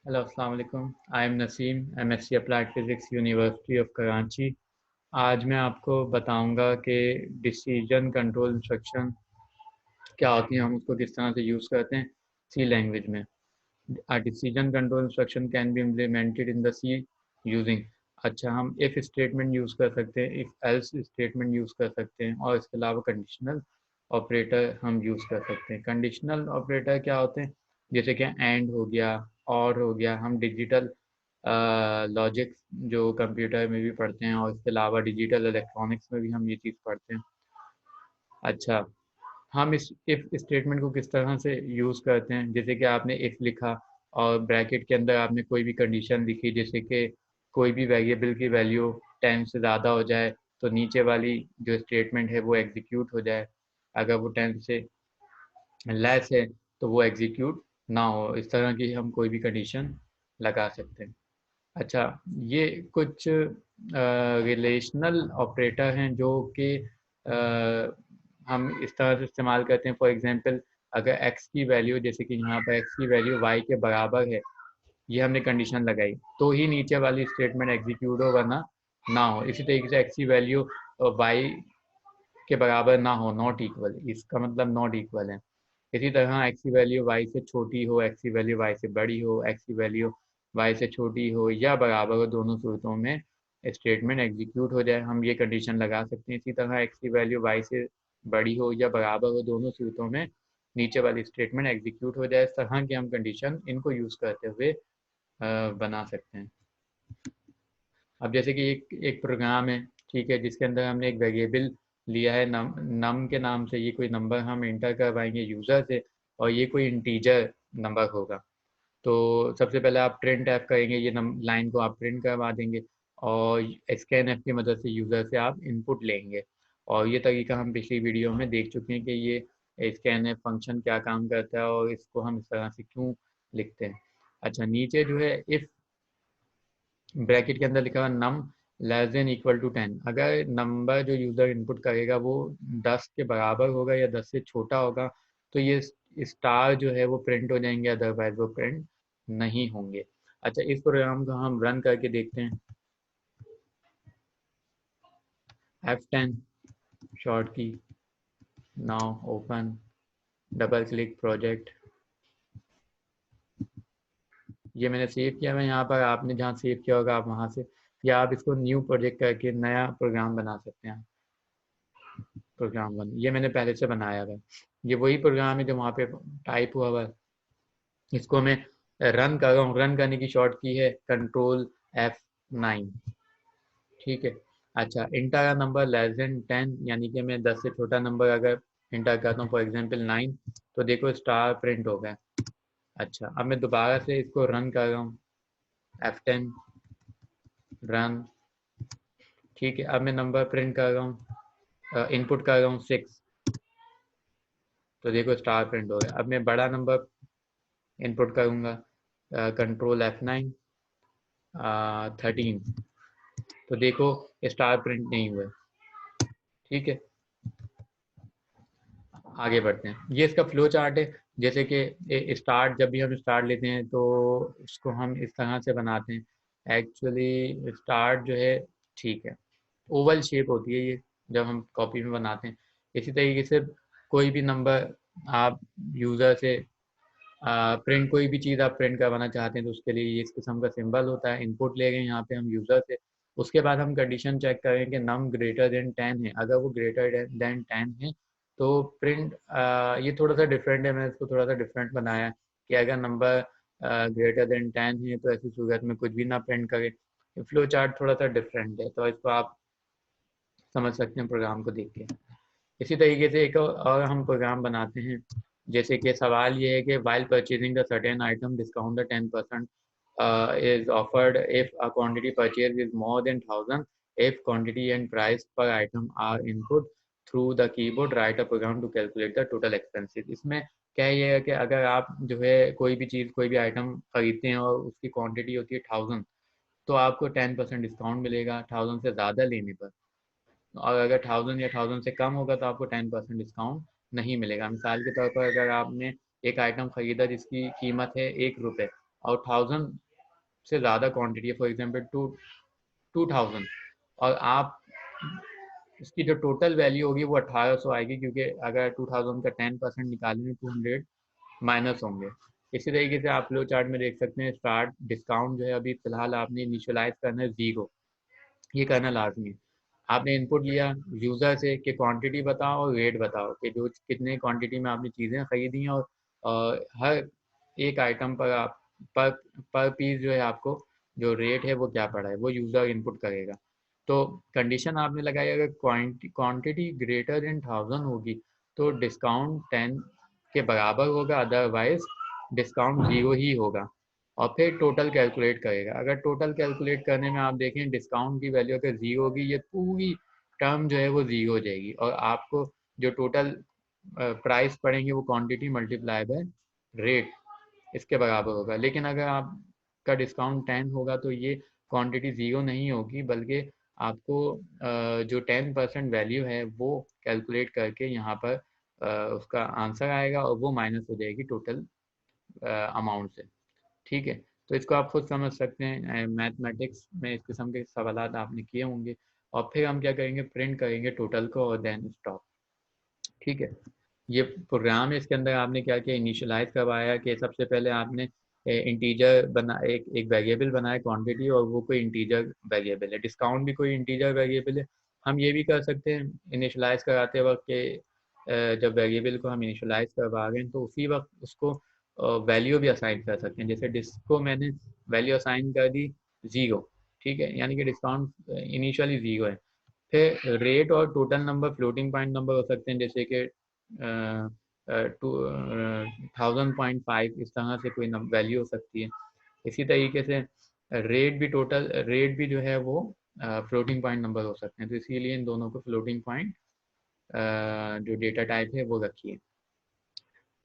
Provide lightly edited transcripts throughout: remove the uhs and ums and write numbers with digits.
Hello अस्सलाम वालेकुम। I am Naseem, MSc applied physics, university of Karachi. आज मैं आपको बताऊंगा कि डिसीजन कंट्रोल इंस्ट्रक्शन क्या होती हैं, हम उसको किस तरह से यूज़ करते हैं सी लैंग्वेज में। A decision control instruction can be implemented in the C using। अच्छा, हम if स्टेटमेंट यूज़ कर सकते हैं, if else स्टेटमेंट यूज़ कर सकते हैं, और इसके अलावा कंडीशनल ऑपरेटर हम यूज़ कर सकते हैं। कंडीशनल ऑपरेटर क्या होते हैं? जैसे कि एंड हो गया, और हो गया। हम डिजिटल लॉजिक जो कंप्यूटर में भी पढ़ते हैं, और इसके अलावा डिजिटल इलेक्ट्रॉनिक्स में भी हम ये चीज़ पढ़ते हैं। अच्छा, हम इस इफ स्टेटमेंट को किस तरह से यूज़ करते हैं? जैसे कि आपने इफ लिखा और ब्रैकेट के अंदर आपने कोई भी कंडीशन लिखी, जैसे कि कोई भी वेरिएबल की वैल्यू 10 से ज़्यादा हो जाए तो नीचे वाली जो स्टेटमेंट है वो एग्जीक्यूट हो जाए। अगर वो 10 से लेस है तो वो एग्जीक्यूट ना हो। इस तरह की हम कोई भी कंडीशन लगा सकते हैं। अच्छा, ये कुछ रिलेशनल ऑपरेटर हैं जो कि हम इस तरह से इस्तेमाल करते हैं। फॉर एग्जांपल, अगर x की वैल्यू, जैसे कि यहाँ पर x की वैल्यू y के बराबर है, ये हमने कंडीशन लगाई, तो ही नीचे वाली स्टेटमेंट एग्जीक्यूट हो, वरना ना हो। इसी तरीके से x की वैल्यू y के बराबर ना हो, नॉट इक्वल, इसका मतलब नॉट इक्वल है। इसी तरह x की वैल्यू y से छोटी हो, x की वैल्यू y से बड़ी हो, x की वैल्यू y से छोटी हो या बराबर हो, दोनों सूरतों में स्टेटमेंट एग्जीक्यूट हो जाए, हम ये कंडीशन लगा सकते हैं। इसी तरह x की वैल्यू y से बड़ी हो या बराबर हो, दोनों सूरतों में नीचे वाली स्टेटमेंट एग्जीक्यूट हो जाए। इस तरह की हम कंडीशन इनको यूज़ करते हुए बना सकते हैं। अब जैसे कि एक प्रोग्राम है, ठीक है, जिसके अंदर हमने एक वेरिएबल लिया है नम के नाम से। ये कोई नंबर हम इंटर करवाएंगे यूज़र से, और ये कोई इंटीजर नंबर होगा। तो सबसे पहले आप प्रिंट एफ करेंगे, ये लाइन को आप प्रिंट करवा देंगे, और स्कैन एफ की मदद से यूज़र से आप इनपुट लेंगे। और ये तरीका हम पिछली वीडियो में देख चुके हैं कि ये स्कैन एफ फंक्शन क्या काम करता है और इसको हम इस तरह से क्यों लिखते हैं। अच्छा, नीचे जो है इफ़ ब्रैकेट के अंदर लिखा हुआ नम लेस देन इक्वल टू 10। अगर नंबर जो यूज़र इनपुट करेगा वो 10 के बराबर होगा या 10 से छोटा होगा, तो ये स्टार जो है वो प्रिंट हो जाएंगे, अदरवाइज वो प्रिंट नहीं होंगे। अच्छा, इस प्रोग्राम को हम रन करके देखते हैं। F10 शॉर्ट की, now open, double click project. ये मैंने सेव किया। मैं यहाँ पर, आपने जहाँ सेव किया होगा आप वहाँ से, या आप इसको न्यू प्रोजेक्ट करके नया प्रोग्राम बना सकते हैं। प्रोग्राम वन, ये मैंने पहले से बनाया हुआ है। ये वही प्रोग्राम है जो वहाँ पे टाइप हुआ हुआ है। इसको मैं रन कर रहा हूँ। रन करने की शॉर्ट की है Ctrl+F9। ठीक है। अच्छा, इंटर का नंबर लेस देन 10, यानी कि मैं 10 से छोटा नंबर अगर इंटर करता हूँ, फॉर एग्जांपल 9, तो देखो स्टार प्रिंट हो गया। अच्छा, अब मैं दोबारा से इसको रन कर रहा हूँ, F10 रन। ठीक है, अब मैं नंबर प्रिंट कर रहा हूँ, इनपुट कर रहा हूँ 6, तो देखो स्टार प्रिंट हो गया। अब मैं बड़ा नंबर इनपुट करूँगा, Ctrl+F9, 13, तो देखो स्टार प्रिंट नहीं हुआ। ठीक है, आगे बढ़ते हैं। ये इसका फ्लो चार्ट है। जैसे कि स्टार्ट, जब भी हम स्टार्ट लेते हैं तो उसको हम इस तरह से बनाते हैं। एक्चुअली स्टार्ट जो है, ठीक है, ओवल शेप होती है ये जब हम कॉपी में बनाते हैं। इसी तरीके से कोई भी नंबर आप यूज़र से प्रिंट, कोई भी चीज़ आप प्रिंट करवाना चाहते हैं तो उसके लिए ये इस किस्म का सिंबल होता है। इनपुट ले गए यहाँ पे हम यूज़र से, उसके बाद हम कंडीशन चेक करें कि नम ग्रेटर देन 10 है। अगर वो ग्रेटर देन 10 है तो प्रिंट, ये थोड़ा सा डिफरेंट है, मैंने इसको थोड़ा सा डिफरेंट बनाया है कि अगर नंबर ग्रेटर देन 10 है तो ऐसी सूरत में कुछ भी ना प्रिंट करे। फ्लो चार्ट थोड़ा सा डिफरेंट है, तो इसको आप समझ सकते हैं प्रोग्राम को देख के। इसी तरीके से एक और हम प्रोग्राम बनाते हैं। जैसे कि सवाल ये है कि while purchasing the certain item discount the 10% is offered if a quantity purchased is more than 1000, if quantity and price per item are input through the keyboard, write a program to calculate the total expenses। इसमें क्या ये है कि अगर आप जो है कोई भी चीज़, कोई भी आइटम खरीदते हैं और उसकी क्वांटिटी होती है 1000, तो आपको 10% डिस्काउंट मिलेगा 1000 से ज़्यादा लेने पर। और अगर 1000 या 1000 से कम होगा तो आपको 10% डिस्काउंट नहीं मिलेगा। मिसाल के तौर पर, अगर आपने एक आइटम खरीदा जिसकी कीमत है 1 रुपये, और 1000 से ज़्यादा क्वांटिटी है, फॉर एग्जांपल 2000, और आप इसकी जो टोटल वैल्यू होगी वो 1800 आएगी, क्योंकि अगर 2000 का 10% निकालेंगे 200 माइनस होंगे। इसी तरीके से आप फ्लो चार्ट में देख सकते हैं, स्टार्ट डिस्काउंट जो है अभी फिलहाल आपने इनिशियलाइज करना है 0, ये करना लाजमी है। आपने इनपुट लिया यूज़र से कि क्वांटिटी बताओ और रेट बताओ कि जो कितने क्वांटिटी में आपने चीज़ें खरीदी हैं, और हर एक आइटम पर आप पर पर पीस जो है आपको जो रेट है वो क्या पड़ा है, वो यूज़र इनपुट करेगा। तो कंडीशन आपने लगाई, अगर क्वांटिटी ग्रेटर देन 1000 होगी तो डिस्काउंट 10 के बराबर होगा, अदरवाइज डिस्काउंट 0 ही होगा। और फिर टोटल कैलकुलेट करेगा। अगर टोटल कैलकुलेट करने में आप देखें डिस्काउंट की वैल्यू अगर 0 होगी, ये पूरी टर्म जो है वो 0 हो जाएगी, और आपको जो टोटल प्राइस पड़ेंगे वो क्वांटिटी मल्टीप्लाई बाय रेट इसके बराबर होगा। लेकिन अगर आपका डिस्काउंट 10 होगा तो ये क्वांटिटी 0 नहीं होगी, बल्कि आपको जो 10% वैल्यू है वो कैलकुलेट करके यहाँ पर उसका आंसर आएगा, और वो माइनस हो जाएगी टोटल अमाउंट से। ठीक है, तो इसको आप खुद समझ सकते हैं, मैथमेटिक्स में इस किस्म के सवालात आपने किए होंगे। और फिर हम क्या करेंगे, प्रिंट करेंगे टोटल को और देन स्टॉप। ठीक है, ये प्रोग्राम है, इसके अंदर आपने क्या किया, इनिशियलाइज करवाया कि सबसे पहले आपने इंटीजर बना, एक वेरिएबल बनाया क्वांटिटी, और वो कोई इंटीजर वेरिएबल है, डिस्काउंट भी कोई इंटीजर वेरिएबल है। हम ये भी कर सकते हैं इनिशियलाइज कराते वक्त के जब वेरिएबल को हम इनिशियलाइज करवा रहे हैं तो उसी वक्त उसको वैल्यू भी असाइन कर सकते हैं। जैसे डिस्को मैंने वैल्यू असाइन कर दी 0, ठीक है, यानी कि डिस्काउंट इनिशियली 0 है। फिर रेट और total number floating point number हो सकते हैं, जैसे कि 1000.5, इस तरह से कोई वैल्यू हो सकती है। इसी तरीके से रेट भी जो है वो फ्लोटिंग पॉइंट नंबर हो सकते हैं, तो इसीलिए इन दोनों को फ्लोटिंग पॉइंट जो डेटा टाइप है वो रखिए।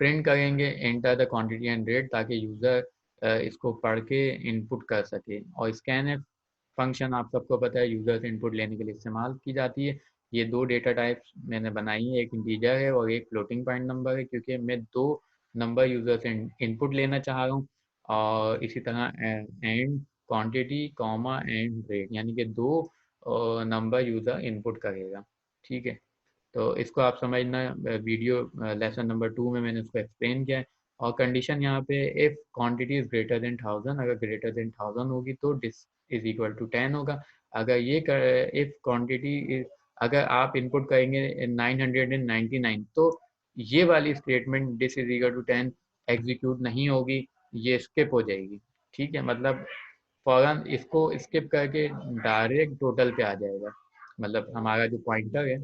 प्रिंट करेंगे enter the quantity and rate, ताकि यूज़र इसको पढ़ के इनपुट कर सके। और स्कैन फंक्शन आप सबको पता है यूज़र से इनपुट लेने के लिए इस्तेमाल की जाती है। ये दो डेटा टाइप्स मैंने बनाई है, एक इंटीजर है और एक फ्लोटिंग पॉइंट नंबर है, क्योंकि मैं दो नंबर यूज़र से इनपुट लेना चाह रहा हूँ। और इसी तरह and quantity comma and rate, यानी कि दो नंबर यूज़र इनपुट करेगा। ठीक है, तो इसको आप समझना, वीडियो लेसन नंबर 2 में मैंने उसको एक्सप्लेन किया है। और कंडीशन यहाँ पे if quantity is greater than 1000, अगर ग्रेटर देन 1000 होगी तो डिस इज इक्वल टू 10 होगा। अगर ये इफ़ क्वांटिटी, अगर आप इनपुट करेंगे 999 तो ये वाली statement this is equal to 10 execute नहीं होगी, ये स्किप हो जाएगी। ठीक है, मतलब फौरन इसको स्किप करके डायरेक्ट टोटल पे आ जाएगा, मतलब हमारा जो पॉइंटर है।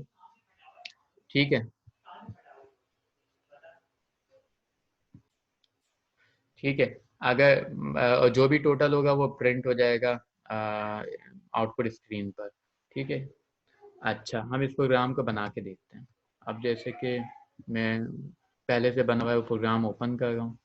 ठीक है, ठीक है, अगर जो भी टोटल होगा वो प्रिंट हो जाएगा आउटपुट स्क्रीन पर। ठीक है, अच्छा, हम इस प्रोग्राम को बना के देखते हैं। अब जैसे कि मैं पहले से बना हुआ है वो प्रोग्राम ओपन कर रहा हूँ।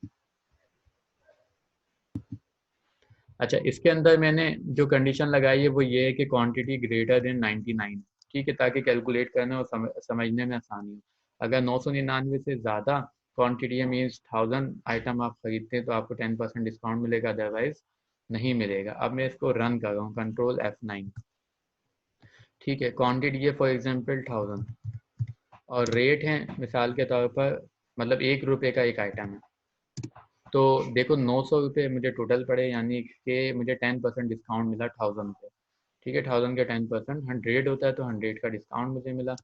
अच्छा, इसके अंदर मैंने जो कंडीशन लगाई है वो ये है कि क्वांटिटी ग्रेटर देन 99। ठीक है, ताकि कैलकुलेट करने और समझने में आसानी हो। अगर 999 से ज़्यादा क्वांटिटी है, मीन्स 1000 आइटम आप खरीदते हैं, तो आपको 10% डिस्काउंट मिलेगा, अदरवाइज नहीं मिलेगा। अब मैं इसको रन कर रहा हूँ, कंट्रोल F9। ठीक है, क्वांटिटी है फॉर एग्जांपल 1000, और रेट है मिसाल के तौर पर, मतलब 1 रुपये का एक आइटम है। तो देखो 900 रुपये मुझे टोटल पड़े, यानी कि मुझे 10% डिस्काउंट मिला 1000 पे। ठीक है, 1000 के 10% 100 होता है, तो 100 का डिस्काउंट मुझे मिला।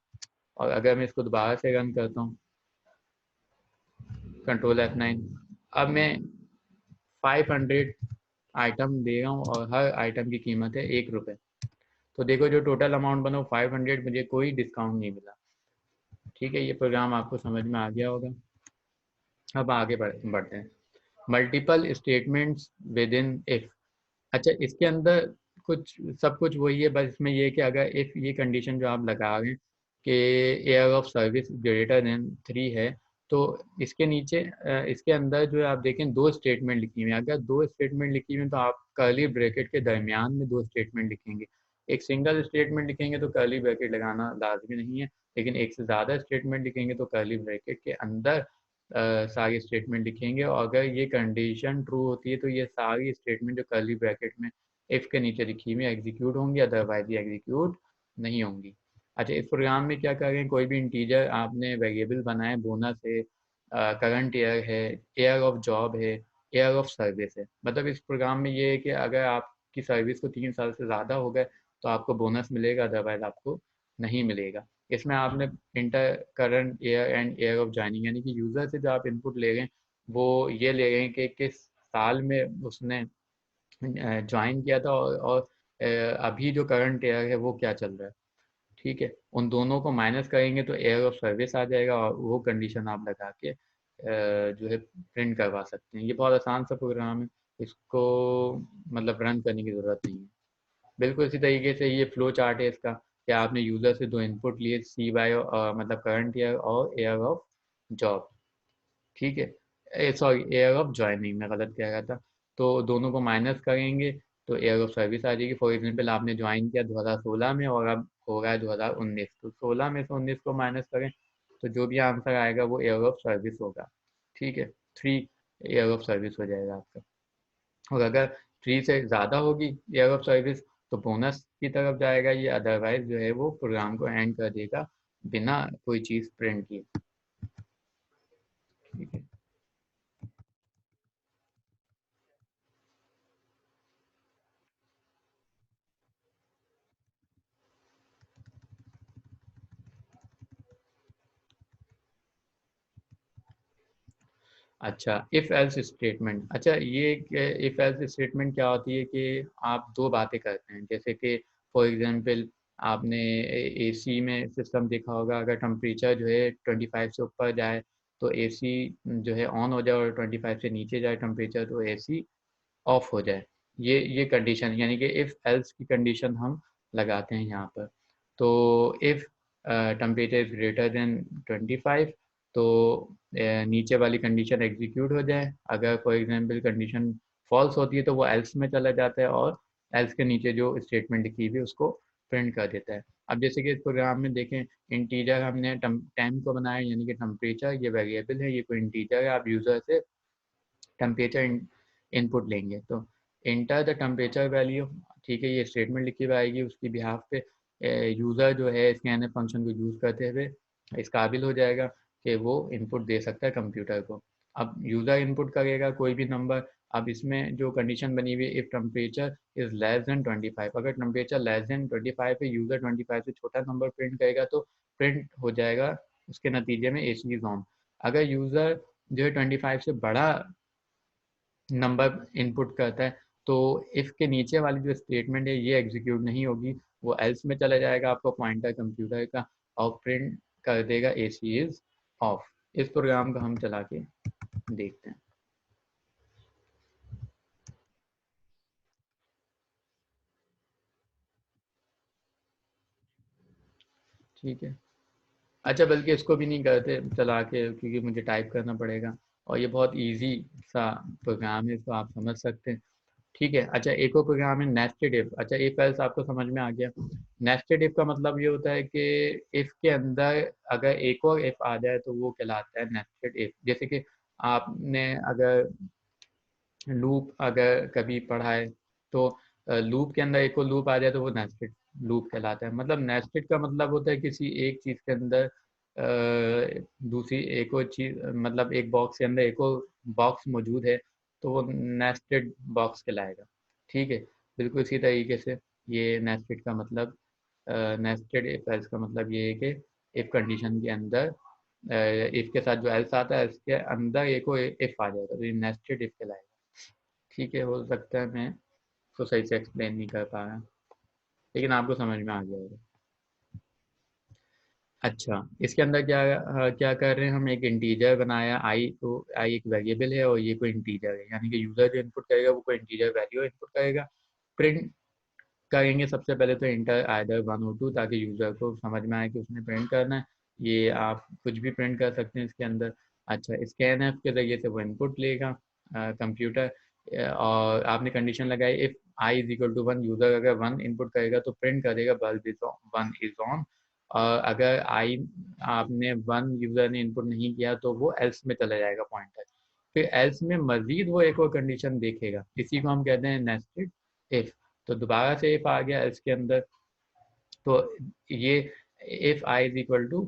और अगर मैं इसको दोबारा से रन करता हूँ, कंट्रोल F9, अब मैं 500 आइटम दे रहा हूँ और हर आइटम की कीमत है 1 रुपये। तो देखो जो टोटल अमाउंट बना वो 500, मुझे कोई डिस्काउंट नहीं मिला। ठीक है, ये प्रोग्राम आपको समझ में आ गया होगा। अब आगे बढ़ते हैं, multiple statements with in if. अच्छा, इसके अंदर कुछ सब कुछ वही है, बस इसमें ये है कि अगर इफ ये कंडीशन जो आप लगा रहे हैं कि air of service greater than 3 है, तो इसके नीचे इसके अंदर जो है आप देखें दो स्टेटमेंट लिखी हुई हैं। अगर दो स्टेटमेंट लिखी हुई हैं तो आप कर्ली ब्रैकेट के दरमियान में दो स्टेटमेंट लिखेंगे। एक सिंगल स्टेटमेंट लिखेंगे तो कर्ली ब्रैकेट लगाना लाजमी नहीं है, लेकिन एक से ज़्यादा स्टेटमेंट लिखेंगे तो कर्ली ब्रैकेट के अंदर सारी स्टेटमेंट लिखेंगे, और अगर ये कंडीशन ट्रू होती है तो ये सारी स्टेटमेंट जो कर्ली ब्रैकेट में इफ़ के नीचे लिखी हुई एग्जीक्यूट होंगी, अदरवाइज ये एग्जीक्यूट नहीं होंगी। अच्छा, इस प्रोग्राम में क्या करें, कोई भी इंटीजर आपने वेरिएबल बनाए, बोनस है, करंट ईयर है, ईयर ऑफ जॉब है, ईयर ऑफ सर्विस है। मतलब इस प्रोग्राम में ये है कि अगर आपकी सर्विस को 3 साल से ज़्यादा हो गए तो आपको बोनस मिलेगा, अदरवाइज आपको नहीं मिलेगा। इसमें आपने inter current year and year of joining, यानी कि यूज़र से जो आप इनपुट ले रहे हैं वो ये ले रहे हैं कि किस साल में उसने ज्वाइन किया था, और अभी जो करंट ईयर है वो क्या चल रहा है। ठीक है, उन दोनों को माइनस करेंगे तो एयर ऑफ सर्विस आ जाएगा, और वो कंडीशन आप लगा के जो है प्रिंट करवा सकते हैं। ये बहुत आसान सा प्रोग्राम है, इसको मतलब रन करने की ज़रूरत नहीं है। बिल्कुल इसी तरीके से ये फ्लो चार्ट है इसका, कि आपने यूज़र से दो इनपुट लिए, सी बाय मतलब करंट ईयर और एयर ऑफ जॉब। ठीक है, सॉरी, एयर ऑफ ज्वाइनिंग, मैं गलत कह रहा था। तो दोनों को माइनस करेंगे तो एयर ऑफ सर्विस आ जाएगी। फॉर एग्जांपल आपने ज्वाइन किया 2016 में और अब हो रहा है 2019, तो 16 में से 19 को माइनस करें तो जो भी आंसर आएगा वो एयर ऑफ सर्विस होगा। ठीक है, 3 एयर ऑफ सर्विस हो जाएगा आपका। और अगर 3 से ज़्यादा होगी एयर ऑफ सर्विस तो बोनस की तरफ जाएगा ये, अदरवाइज जो है वो प्रोग्राम को एंड कर देगा बिना कोई चीज़ प्रिंट किए। ठीक है। अच्छा, इफ़ एल्स स्टेटमेंट। अच्छा, ये इफ़ एल्स स्टेटमेंट क्या होती है कि आप दो बातें करते हैं, जैसे कि फॉर एग्जांपल आपने एसी में सिस्टम देखा होगा, अगर टेम्परेचर जो है 25 से ऊपर जाए तो एसी जो है ऑन हो जाए, और 25 से नीचे जाए टेम्परेचर तो एसी ऑफ हो जाए। ये कंडीशन, यानी कि इफ़ एल्स की कंडीशन हम लगाते हैं यहाँ पर। तो if temperature is greater than 25 तो नीचे वाली कंडीशन एग्जीक्यूट हो जाए। अगर फॉर एग्जांपल कंडीशन फॉल्स होती है तो वो एल्स में चला जाता है, और एल्स के नीचे जो स्टेटमेंट लिखी हुई है उसको प्रिंट कर देता है। अब जैसे कि इस प्रोग्राम में देखें, इंटीजर हमने टाइम को बनाया, यानी कि टेम्परेचर ये वेरिएबल है, ये कोई इंटीजर है, आप यूज़र से टेम्परेचर इनपुट लेंगे तो इंटर द टेम्परेचर वैल्यू। ठीक है, ये स्टेटमेंट लिखी हुई आएगी, उसकी बिहाफ पे यूज़र जो है स्कैनर फंक्शन को यूज़ करते हुए इस काबिल हो जाएगा कि वो इनपुट दे सकता है कंप्यूटर को। अब यूज़र इनपुट करेगा कोई भी नंबर। अब इसमें जो कंडीशन बनी हुई है, if temperature is less than 25, अगर टेम्परेचर लेस देन 25 है, यूज़र 25 से छोटा नंबर प्रिंट करेगा तो प्रिंट हो जाएगा उसके नतीजे में एसी इज़ ऑन। अगर यूज़र जो है 25 से बड़ा नंबर इनपुट करता है तो इफ़ के नीचे वाली जो स्टेटमेंट है ये एग्जीक्यूट नहीं होगी, वो एल्स में चला जाएगा आपका पॉइंटर कंप्यूटर का, और प्रिंट कर देगा एसी इज़ ऑफ। इस प्रोग्राम को हम चला के देखते हैं। ठीक है। अच्छा, बल्कि इसको भी नहीं करते चला के, क्योंकि मुझे टाइप करना पड़ेगा, और ये बहुत इजी सा प्रोग्राम है, इसको आप समझ सकते हैं। ठीक है। अच्छा, एक और प्रोग्राम है नेस्टेड इफ। अच्छा, इफ एल्स आपको समझ में आ गया। नेस्टेड इफ का मतलब ये होता है कि इफ के अंदर अगर एक और इफ आ जाए तो वो कहलाता है नेस्टेड इफ। जैसे कि आपने अगर लूप अगर कभी पढ़ा है तो लूप के अंदर एक और लूप आ जाए तो वो नेस्टेड लूप कहलाता है। मतलब नेस्टेड का मतलब होता है किसी एक चीज़ के अंदर दूसरी एक और चीज़, मतलब एक बॉक्स के अंदर एक और बॉक्स मौजूद है तो वो नेस्टेड बॉक्स कहलाएगा। ठीक है, बिल्कुल इसी तरीके से ये नेस्टेड का मतलब, नेस्टेड इफ एल्स का मतलब ये है कि इफ कंडीशन के अंदर इफ के साथ जो एल्स आता है इसके अंदर एक और इफ आ जाएगा तो ये नेस्टेड इफ कहलाएगा। ठीक है, हो सकता है मैं उसको सही से एक्सप्लेन नहीं कर पा रहा, लेकिन आपको समझ में आ गया होगा। अच्छा, इसके अंदर क्या क्या कर रहे हैं, हम एक इंटीजर बनाया आई, तो आई एक वेरिएबल है और ये कोई इंटीजर है, यानी कि यूज़र जो इनपुट करेगा वो कोई इंटीजर वैल्यू इनपुट करेगा। प्रिंट करेंगे सबसे पहले तो इंटर आइदर 1 और 2, ताकि यूज़र को समझ में आए कि उसने प्रिंट करना है। ये आप कुछ भी प्रिंट कर सकते हैं इसके अंदर। अच्छा, स्कैन एफ के ज़रिए से वो इनपुट लेगा कंप्यूटर, और आपने कंडीशन लगाई if I is equal to 1, user अगर 1 इनपुट करेगा तो प्रिंट करेगा bulb is on, 1 is on. और अगर आई आपने वन यूज़र ने इनपुट नहीं किया तो वो एल्स में चला जाएगा पॉइंटर। फिर एल्स में मज़ीद वो एक और कंडीशन देखेगा, इसी को हम कहते हैं नेस्टेड इफ़। तो दोबारा से इफ़ आ गया एल्स के अंदर, तो ये if I is equal to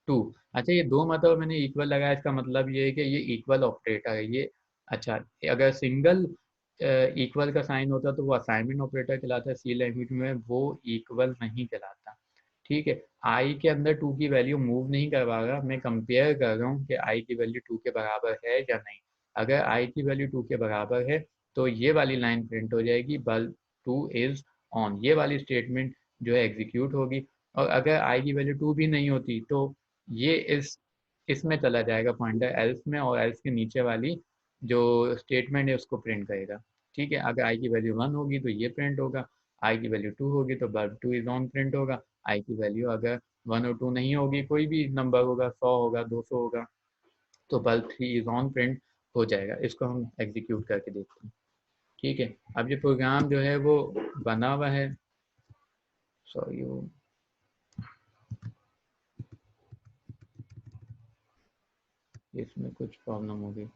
two. अच्छा, ये दो मतलब मैंने इक्वल लगाया, इसका मतलब ये है कि ये इक्वल ऑपरेटर है ये। अच्छा, अगर सिंगल इक्वल का साइन होता तो वो असाइनमेंट ऑपरेटर कहलाता है, सी लैंग्वेज में वो इक्वल नहीं कहलाता। ठीक है, आई के अंदर टू की वैल्यू मूव नहीं करवाएगा, मैं कंपेयर कर रहा हूँ कि आई की वैल्यू टू के बराबर है या नहीं। अगर आई की वैल्यू टू के बराबर है तो ये वाली लाइन प्रिंट हो जाएगी, बल्ब टू इज ऑन, ये वाली स्टेटमेंट जो है एग्जीक्यूट होगी। और अगर आई की वैल्यू टू भी नहीं होती तो ये इसमें चला जाएगा पॉइंटर एल्स में, और एल्स के नीचे वाली जो स्टेटमेंट है उसको प्रिंट करेगा। ठीक है, अगर आई की वैल्यू वन होगी तो ये प्रिंट होगा, आई की वैल्यू टू होगी तो bulb two is on print होगा। आई की वैल्यू अगर वन और टू नहीं होगी, कोई भी नंबर होगा, 100 होगा, 200 होगा, तो bulb three is on print हो जाएगा। इसको हम एग्जीक्यूट करके देखते हैं। ठीक है, अब ये प्रोग्राम जो है वो बना हुआ है। सॉरी, इसमें कुछ प्रॉब्लम होगी,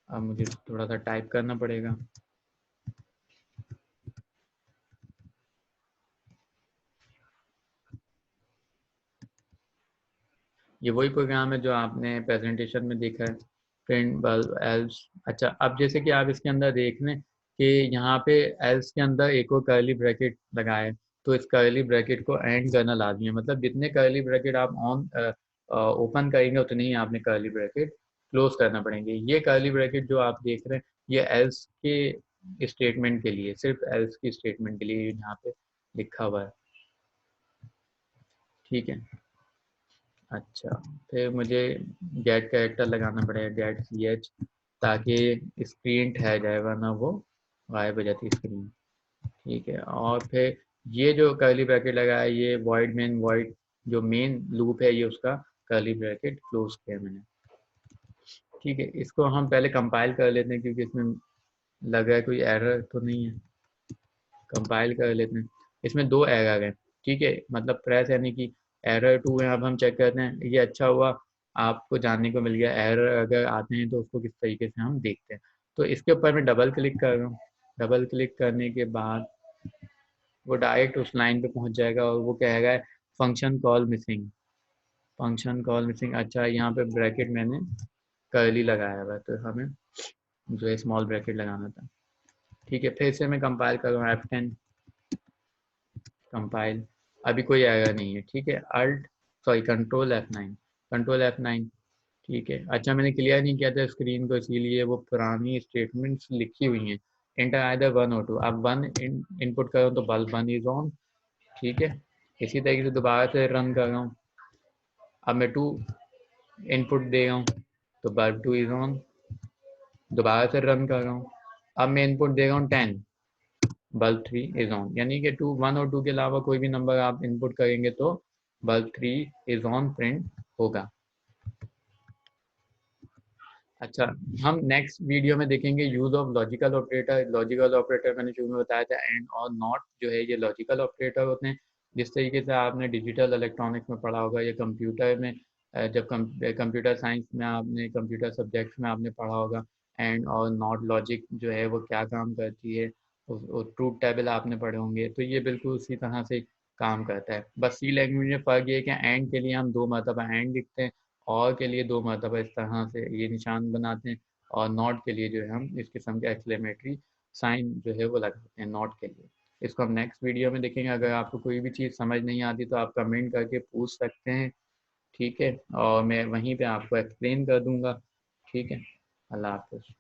अब मुझे थोड़ा सा टाइप करना पड़ेगा। ये वही प्रोग्राम है जो आपने प्रेजेंटेशन में देखा है, प्रिंट बल्ब एल्स। अच्छा, अब जैसे कि आप इसके अंदर देख लें कि यहाँ पे एल्स के अंदर एक और कर्ली ब्रैकेट लगा है, तो इस कर्ली ब्रैकेट को एंड करना लाजमी है। मतलब जितने कर्ली ब्रैकेट आप ऑन ओपन करेंगे उतने ही आपने कर्ली ब्रैकेट क्लोज करना पड़ेंगे। ये कर्ली ब्रैकेट जो आप देख रहे हैं ये एल्स के स्टेटमेंट के लिए, सिर्फ एल्स की स्टेटमेंट के लिए यहाँ पे लिखा हुआ है। ठीक है, अच्छा, फिर मुझे गेट कैरेक्टर लगाना पड़ेगा, गेट सी एच, ताकि स्क्रीन ठहर जाए, वरना वो गायब हो जाती है स्क्रीन। ठीक है, और फिर ये जो कर्ली ब्रैकेट लगा है ये वॉइड मेन वॉइड जो मेन लूप है ये उसका कर्ली ब्रैकेट क्लोज किया मैंने। ठीक है, इसको हम पहले कंपाइल कर लेते हैं क्योंकि इसमें लग रहा है कोई एरर तो नहीं है। कंपाइल कर लेते हैं, इसमें दो एरर है। ठीक है, मतलब प्रेस यानी कि एरर टू है। अब हम चेक करते हैं, ये अच्छा हुआ आपको जानने को मिल गया, एरर अगर आते हैं तो उसको किस तरीके से हम देखते हैं। तो इसके ऊपर मैं डबल क्लिक कर रहा हूँ, डबल क्लिक करने के बाद वो डायरेक्ट उस लाइन पे पहुंच जाएगा और वो कहेगा function call missing, function call missing. अच्छा, यहाँ पे ब्रैकेट मैंने कर्ली लगाया हुआ है तो हमें जो है स्मॉल ब्रैकेट लगाना था। ठीक है, फिर से मैं कंपाइल कर रहा हूँ, F10 कंपाइल, अभी कोई एरर नहीं है। ठीक है, alt sorry control F9, control F9। ठीक है, अच्छा मैंने क्लियर नहीं किया था स्क्रीन को, इसीलिए वो पुरानी स्टेटमेंट्स लिखी हुई हैं, इंटर आइदर वन और टू। अब वन इनपुट करो तो बल्ब वन इज ऑन। ठीक है, इसी तरीके से दोबारा से रन कर रहा हूँ, अब मैं टू इनपुट दे रहा हूँ तो बल्ब टू इज ऑन। दोबारा से रन कर रहा हूँ, अब मैं इनपुट दे रहा हूँ 10, बल्ब थ्री इज ऑन। यानी कि टू वन और टू के अलावा कोई भी नंबर आप इनपुट करेंगे तो bulb three is on print होगा। अच्छा, हम नेक्स्ट वीडियो में देखेंगे use of logical operator. Logical operator मैंने शुरू में बताया था, एंड और नॉट जो है ये लॉजिकल ऑपरेटर होते हैं। जिस तरीके से आपने डिजिटल इलेक्ट्रॉनिक्स में पढ़ा होगा या कंप्यूटर में, जब कंप्यूटर साइंस में आपने कंप्यूटर सब्जेक्ट में आपने पढ़ा होगा, एंड और नॉट लॉजिक जो है वो क्या काम करती है, ट्रूथ टेबल आपने पढ़े होंगे, तो ये बिल्कुल उसी तरह से काम करता है। बस सी लैंग्वेज में फ़र्क ये है कि एंड के लिए हम दो मरतबा एंड लिखते हैं, और के लिए दो मरतबा इस तरह से ये निशान बनाते हैं, और नॉट के लिए जो है हम इस किस्म के एक्सक्लेमेटरी साइन जो है वो लगाते हैं नॉट के लिए। इसको हम नेक्स्ट वीडियो में देखेंगे। अगर आपको कोई भी चीज़ समझ नहीं आती तो आप कमेंट करके पूछ सकते हैं। ठीक है, और मैं वहीं पे आपको एक्सप्लेन कर दूंगा। ठीक है, अल्लाह हाफ़िज़।